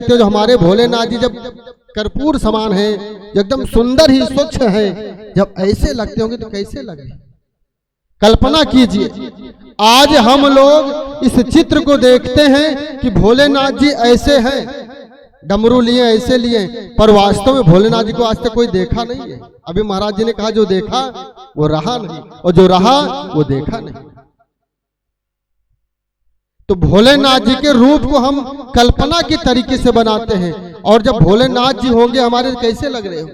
लगते हो, जो हमारे भोलेनाथ जी जब कर्पूर समान है, एकदम सुंदर ही स्वच्छ है, जब ऐसे लगते होंगे तो कैसे लगे। कल्पना कीजिए, आज हम लोग इस चित्र को देखते हैं कि भोलेनाथ जी ऐसे हैं, डमरू लिए ऐसे लिए, पर वास्तव में भोलेनाथ जी को आज तक कोई देखा नहीं है। अभी महाराज जी ने कहा जो देखा वो रहा नहीं, और जो रहा वो देखा नहीं। तो भोलेनाथ जी के रूप को हम कल्पना के तरीके से बनाते हैं, और जब भोलेनाथ जी होंगे हमारे कैसे लग रहे हो।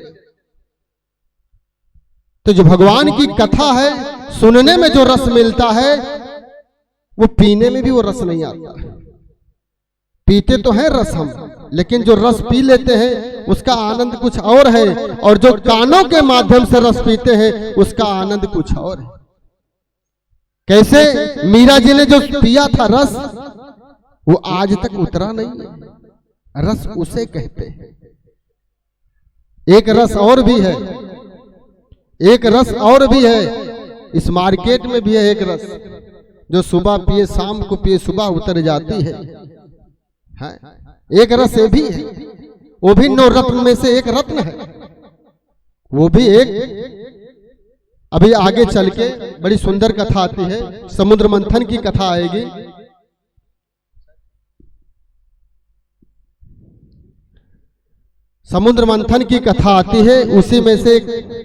तो जो भगवान की कथा है, सुनने में जो रस मिलता है, वो पीने में भी वो रस नहीं आता। पीते तो हैं रस हम, लेकिन जो रस पी लेते हैं उसका आनंद कुछ और है, और जो कानों के माध्यम से रस पीते हैं उसका आनंद कुछ और है। कैसे मीरा जी ने जो पिया था रस, वो आज तक उतरा नहीं है। रस उसे कहते हैं। एक रस और भी है, एक रस और भी है, इस मार्केट में भी है एक रस, जो सुबह पिए शाम को पिए सुबह उतर जाती है। एक रस ये भी है, वो भी 9 रत्न में से एक रत्न है। वो भी एक, अभी आगे चल के बड़ी सुंदर कथा आती है, समुद्र मंथन की कथा आएगी। समुद्र मंथन की कथा आती है, उसी में से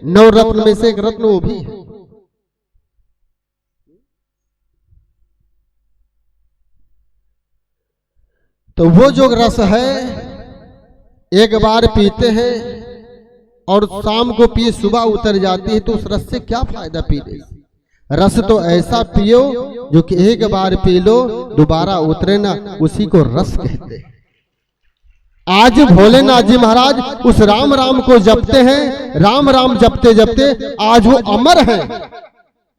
9 रत्न में से एक रत्न वो भी है। तो वो जो रस है, एक बार पीते हैं और शाम को पिए सुबह उतर जाती है, तो उस रस से क्या फायदा पीने से। रस तो ऐसा पियो जो कि एक बार पी लो दोबारा उतरे ना, उसी को रस कहते हैं। आज भोलेनाथ जी महाराज उस राम राम को जपते हैं, राम राम जपते जपते आज वो अमर हैं,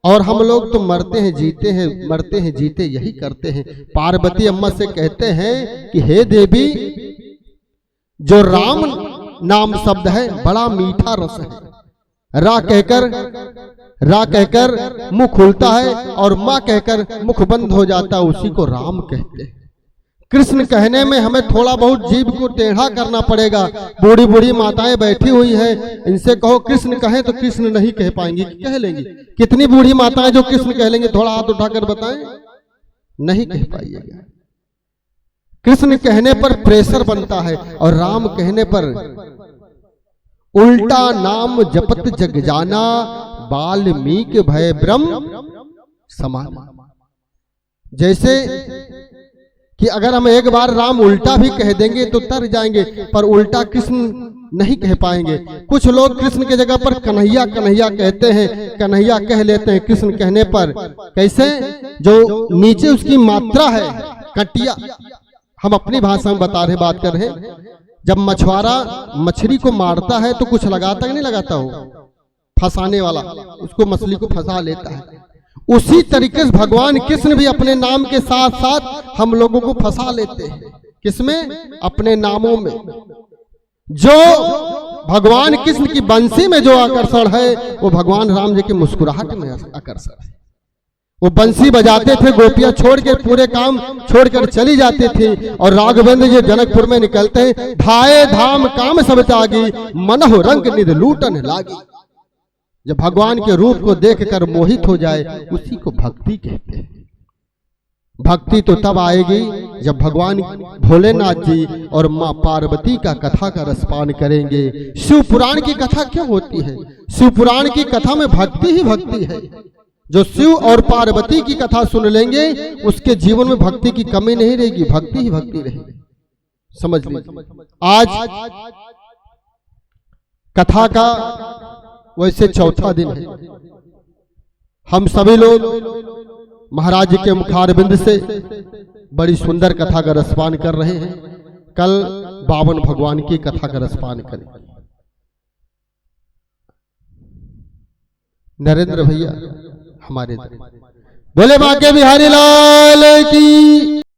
और हम लोग तो मरते हैं जीते हैं, मरते हैं जीते यही करते हैं। पार्वती अम्मा से कहते हैं कि हे देवी, जो राम नाम शब्द है बड़ा मीठा रस है। रा कहकर मुख खुलता है और माँ कहकर मुख बंद हो जाता है, उसी को राम कहते हैं। कृष्ण कहने में हमें थोड़ा बहुत जीभ को टेढ़ा करना पड़ेगा। बूढ़ी बूढ़ी माताएं बैठी हुई हैं, इनसे कहो कृष्ण कहें तो कृष्ण नहीं कह पाएंगी, कह लेंगी। कितनी बूढ़ी माताएं जो कृष्ण कह लेंगी, थोड़ा हाथ उठाकर बताएं, नहीं कह पाइएगा। कृष्ण कहने पर प्रेशर बनता है, और राम कहने पर उल्टा नाम जपत जग जाना, वाल्मीकि भय ब्रह्म समाना। जैसे कि अगर हम एक बार राम उल्टा भी कह देंगे तो तर जाएंगे, पर उल्टा कृष्ण नहीं कह पाएंगे। कुछ लोग कृष्ण की जगह पर कन्हैया कन्हैया कहते हैं, कन्हैया कह लेते हैं कृष्ण कहने पर। कैसे, जो नीचे उसकी मात्रा है कटिया, हम अपनी भाषा में बता रहे, बात कर रहे हैं। जब मछुआरा मछली को मारता है तो कुछ लगाता कि नहीं लगाता, हो फंसाने वाला उसको मछली को फंसा लेता है। उसी तरीके से भगवान कृष्ण भी अपने नाम के साथ साथ हम लोगों को फंसा लेते हैं। किसमें? अपने नामों में। जो भगवान कृष्ण की बंसी में जो आकर्षण है, वो भगवान राम जी की मुस्कुराहट में आकर्षण है। वो बंसी बजाते थे, गोपियां छोड़ के पूरे काम छोड़कर चली जाती थी, और राघवेंद्र जी जनकपुर में निकलते हैं, धाये धाम काम सब त्यागी, मनहु रंग निध लूटन लागी। जब भगवान के रूप को देखकर मोहित हो जाए, उसी को भक्ति कहते हैं। भक्ति तो तब आएगी जब भगवान भोलेनाथ जी और माँ पार्वती का कथा का रसपान करेंगे। शिव पुराण की कथा क्यों होती है? शिव पुराण की कथा में भक्ति ही भक्ति है। जो शिव और पार्वती की कथा सुन लेंगे, उसके जीवन में भक्ति की कमी नहीं रहेगी, भक्ति ही भक्ति रहेगी। समझ लीजिए, आज कथा का वैसे 4था दिन है। हम सभी लोग महाराज जी के मुखारबिंद से बड़ी सुंदर कथा का रसपान कर रहे हैं। कल 52 भगवान की कथा का रसपान करेंगे। नरेंद्र भैया हमारे बोले बांके बिहारी लाल की।